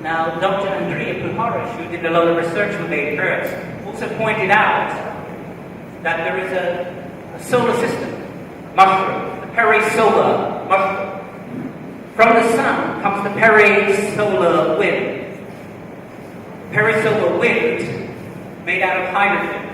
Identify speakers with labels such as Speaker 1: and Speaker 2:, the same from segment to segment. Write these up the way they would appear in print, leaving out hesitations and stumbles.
Speaker 1: Now, Dr. Andrea Pujarich, who did a lot of research on eight hertz, also pointed out that there is a solar system mushroom, the perisolar mushroom. From the sun comes the perisolar wind. Perisolar wind made out of hydrogen.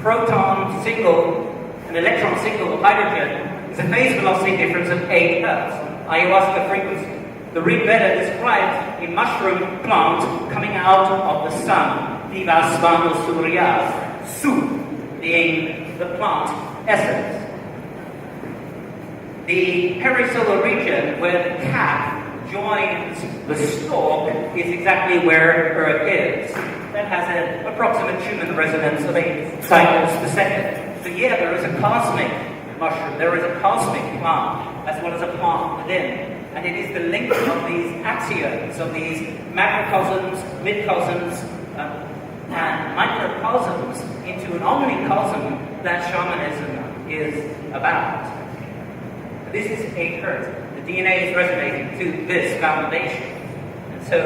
Speaker 1: Proton single and electron single of hydrogen is a phase velocity difference of 8 hertz, ayahuasca frequency. The Rig Veda describes a mushroom plant coming out of the sun, Vivasvano Surya, Su being the plant essence. The perisolar region where the cap joins the stalk is exactly where Earth is. That has an approximate Schumann resonance of 8 cycles per second. So yeah, there is a cosmic mushroom, there is a cosmic plant, as well as a plant within. And it is the link of these axions, of these macrocosms, midcosms, and microcosms into an omnicosm that shamanism is about. This is 8 hertz. The DNA is resonating to this foundation. And so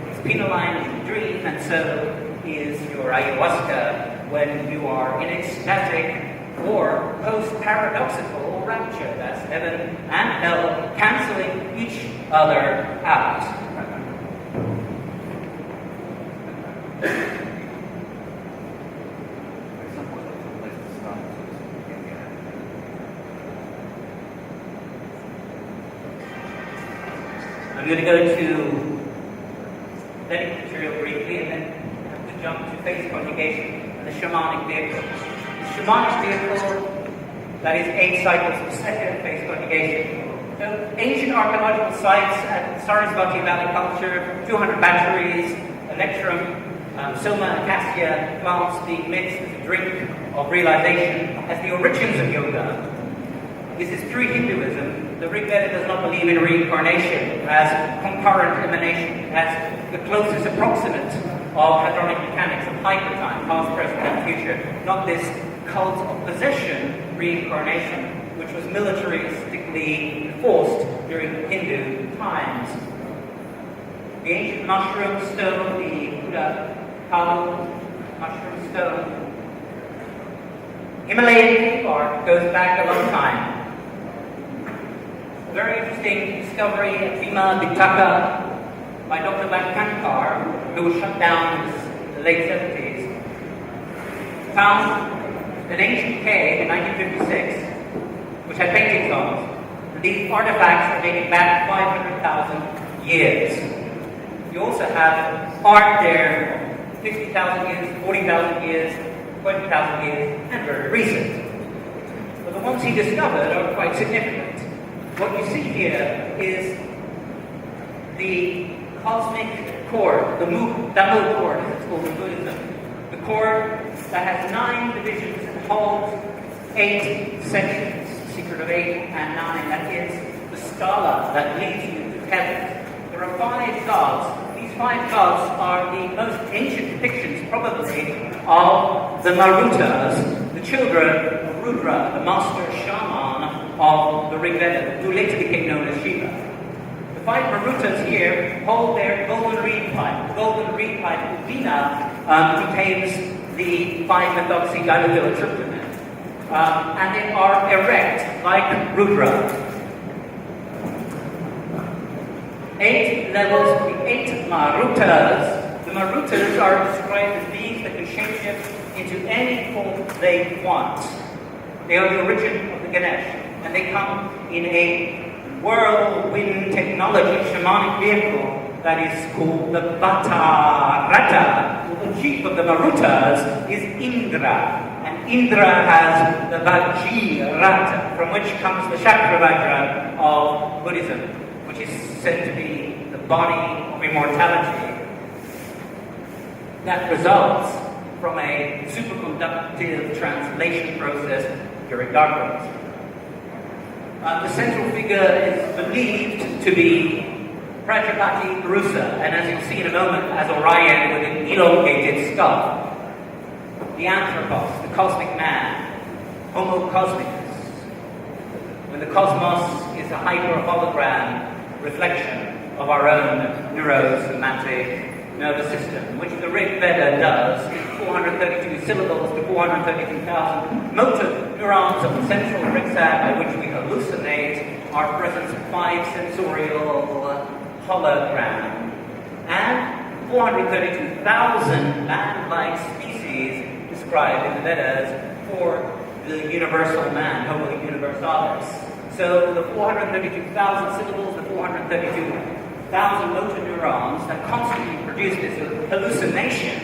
Speaker 1: it's penoline in the dream, and so is your ayahuasca when you are in ecstatic or post-paradoxical rapture. That's heaven and hell canceling each other out. I'm going to go to Vedic material briefly and then have to jump to phase conjugation and the shamanic vehicle. The shamanic vehicle, that is 8 cycles per second, phase conjugation. So ancient archaeological sites at Sarasvati Valley culture, 200 batteries, electrum, soma, acacia plants being mixed as a drink of realization as the origins of yoga. This is pre-Hinduism. The Rig Veda does not believe in reincarnation as concurrent emanation, as the closest approximate of hadronic mechanics of hypertime, past, present, and future. Not this cult of possession reincarnation, which was militaristically enforced during Hindu times. The ancient mushroom stone, the Buddha Kalu mushroom stone. Himalayan cave art goes back a long time. Very interesting discovery at Bhima Ditaka by Dr. Vankar, who was shut down in the late 70s. Found an ancient cave in 1956, which had paintings on it. And these artifacts are dating back 500,000 years. You also have art there 50,000 years, 40,000 years, 20,000 years, and very recent. But the ones he discovered are quite significant. What you see here is the cosmic cord, the Damu cord, as it's called in Buddhism. The cord that has 9 divisions and holds 8 sections, secret of 8 and 9. That is the scala that leads you to heaven. There are 5 gods. These 5 gods are the most ancient depictions, probably, of the Marutas, the children of Rudra, the master shaman of the Rig Veda, who later became known as Shiva. The 5 Marutas here hold their golden reed pipe. The golden reed pipe, Uvina, contains the 5-methoxydilodyltryptamine. And they are erect, like Rudra. 8 levels, the 8 Marutas. The Marutas are described as beings that can shapeshift into any form they want. They are the origin of the Ganesh, and they come in a whirlwind technology, shamanic vehicle that is called the Bhatta Rata. The chief of the Marutas is Indra, and Indra has the Vajrata, from which comes the Chakravajra of Buddhism, which is said to be the body of immortality that results from a superconductive translation process during darkness. The central figure is believed to be Prajapati Purusa, and as you'll see in a moment, as Orion with an elongated skull. The Anthropos, the cosmic man, Homo cosmicus. When the cosmos is a hyper-hologram reflection of our own neurosomatic nervous system, which the Rig Veda does in 432 syllables to 432,000 motor neurons of the central brick by which we hallucinate our presence of 5 sensorial hologram, and 432,000 man-like species described in the Vedas for the universal man, Homo universalis. So the 432,000 syllables, the 432,000 motor neurons that constantly produce this hallucination,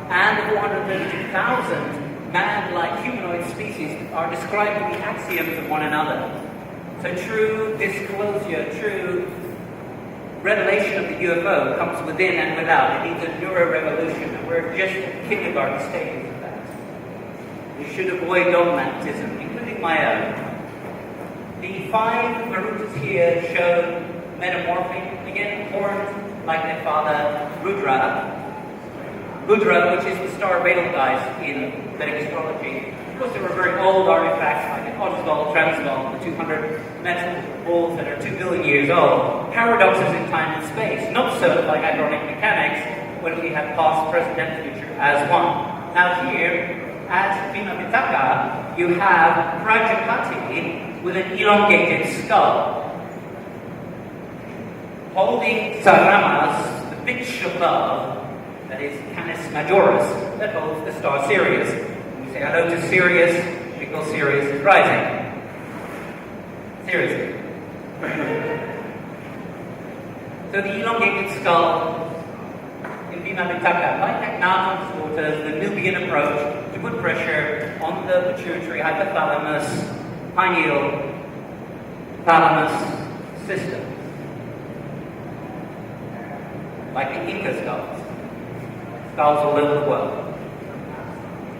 Speaker 1: and the 432,000 man-like humanoid species are described to be axioms of one another. So true disclosure, true revelation of the UFO comes within and without. It needs a neuro-revolution, and we're just at kindergarten stages of that. We should avoid dogmatism, including my own. The 5 Marutas here show metamorphing, again, horned like their father, Rudra. Rudra, which is the star of Betelgeuse in Vedic astrology. Of course, there were very old artifacts like the Otzval, Transval, the 200 metal balls that are 2 billion years old. Paradoxes in time and space, not so like ironic mechanics, when we have past, present, and future as one. Now here, at Bhima Pitaka, you have Prajakati with an elongated skull, holding Saramas, the pitch above, that is Canis Majoris, that holds the star Sirius. We say hello to Sirius because Sirius is rising. Seriously. So the elongated skull in Bhima Pitaka, like Akhenaten's daughters, the Nubian approach to put pressure on the pituitary, hypothalamus, pineal, thalamus system. Like the Inca skulls. Skulls all over the world.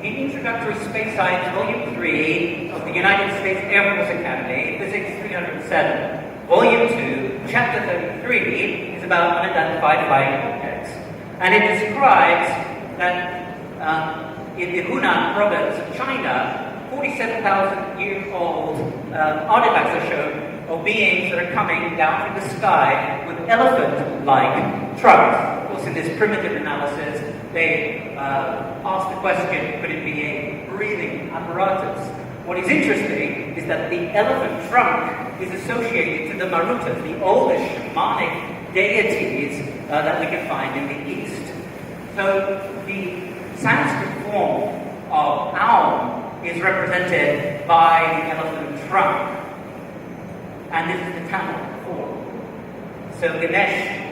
Speaker 1: In Introductory Space Science, Volume 3 of the United States Air Force Academy, Physics 307, Volume 2, Chapter 33 is about unidentified flying objects. And it describes that in the Hunan province of China, 47,000-year-old artifacts are shown of beings that are coming down from the sky with elephant-like trunks. Of course, in this primitive analysis, they ask the question, could it be a breathing apparatus? What is interesting is that the elephant trunk is associated to the Marutas, the oldest shamanic deities that we can find in the East. So the Sanskrit form of Aum is represented by the elephant trunk. And this is the Tamil form. So Ganesh,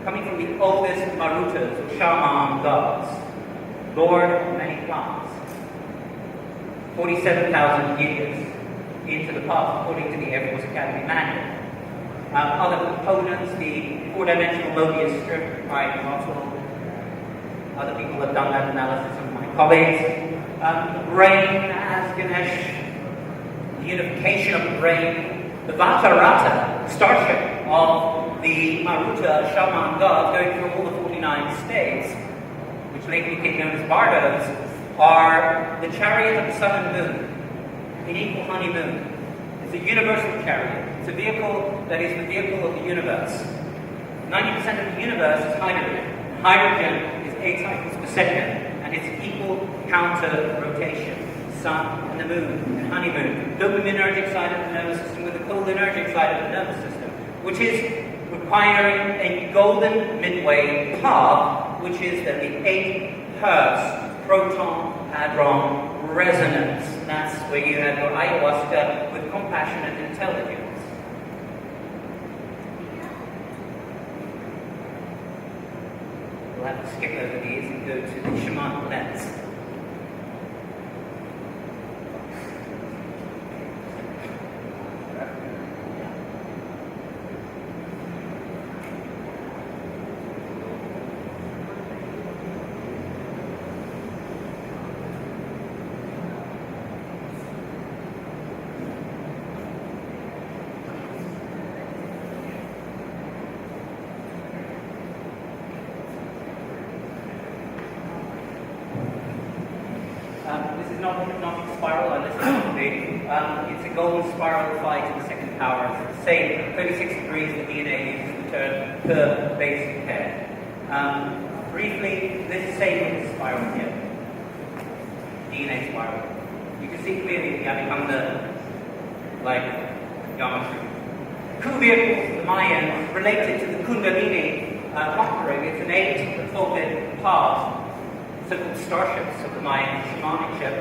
Speaker 1: coming from the oldest Marutas, or shaman gods, lord of many plants, 47,000 years into the past, according to the Air Force Academy manual. Other components, the 4-dimensional Mobius strip by Raul. Other people have done that analysis, some of my colleagues. The brain as Ganesh, the unification of the brain, the Vatarata, starship of the Maruta shaman gods going through all the 49 states, which later became known as Bardos, are the chariot of the sun and moon, an equal honeymoon. It's a universal chariot. It's a vehicle that is the vehicle of the universe. 90% of the universe is hydrogen. Hydrogen is 8 cycles per second, and it's equal counter rotation. Sun and the moon and honeymoon. Dopaminergic side of the nervous system with the cholinergic side of the nervous system, which is requiring a golden midway path, which is the 8 Hertz proton-hadron resonance. That's where you have your ayahuasca with compassionate intelligence. We'll have to skip over these and go to the shamanic lens. This is not a hypnotic spiral, unless it's a golden spiral applied to the second power. It's the same, 36 degrees, the DNA uses the term per basic pair. Briefly, this is the same with the spiral here. DNA spiral. You can see clearly on the geometry. Coup vehicles, the Mayans, related to the Kundalini conquering. It's an eight-folded path, so-called starships of the Mayan shamanic ship.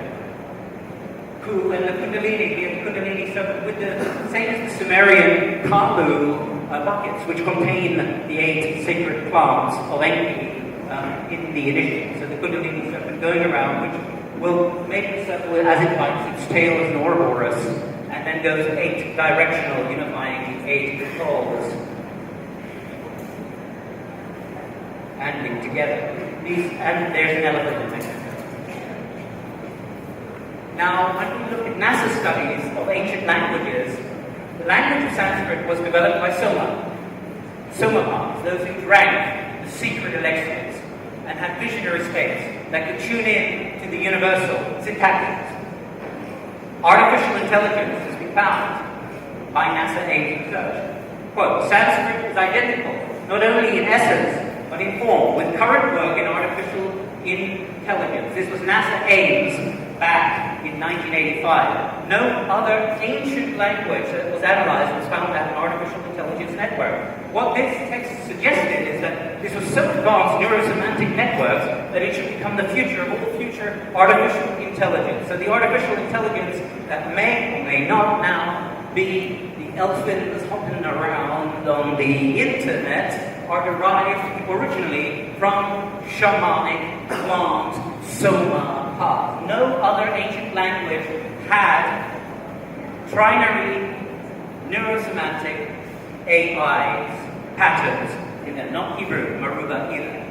Speaker 1: Ku and the Kundalini, the Kundalini serpent, with the same as the Sumerian Kalu buckets, which contain the 8 sacred plants of Enki in the initiative. So the Kundalini serpent going around, which will make a circle as it likes, its tail is an Ouroboros, and then goes 8 directional, unifying 8 poles and linked together. And there's an elephant in Mexico. Now, when we look at NASA studies of ancient languages, the language of Sanskrit was developed by Somahas, those who drank the secret elixirs and had visionary states that could tune in to the universal syntactics. Artificial intelligence has been found by NASA aid research. Quote, Sanskrit is identical, not only in essence, but in form, with current work in artificial intelligence. This was NASA Ames back in 1985. No other ancient language that was analyzed was found to have an artificial intelligence network. What this text suggested is that this was so advanced neurosemantic networks that it should become the future of all future artificial intelligence. So the artificial intelligence that may or may not now be the elephants hopping around on the internet are derived originally from shamanic plant Soma path. No other ancient language had trinary neurosemantic AIs, patterns in them, not Hebrew, Maruba either.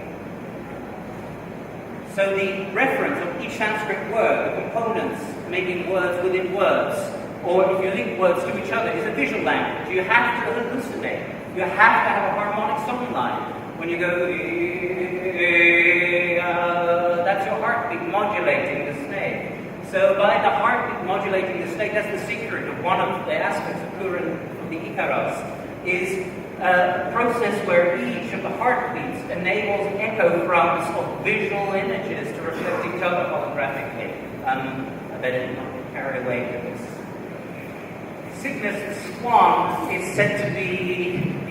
Speaker 1: So the reference of each Sanskrit word, the components making words within words, or if you link words to each other, is a visual language. You have to hallucinate. You have to have a harmonic song line. When you go, that's your heartbeat modulating the snake. So by the heartbeat modulating the snake, that's the secret of one of the aspects of Puran, of the Iquitos, is a process where each of the heartbeats enables echo fronts of visual images to reflect each other holographically. I better not get carried away with this. Cygnus the swan is said to be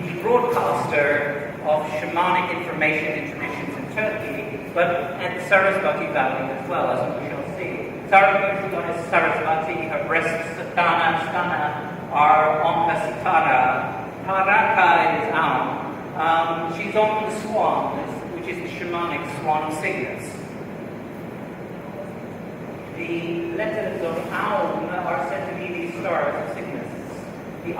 Speaker 1: the broadcaster of shamanic information and traditions in Turkey, but at the Sarasvati Valley as well, as we shall see. Sarasvati, her breasts, Stana are on the Sitara. Taraka is Aum. She's on the swan, which is the shamanic swan of Cygnus. The letters of Aum are said to be the stars of Cygnus. The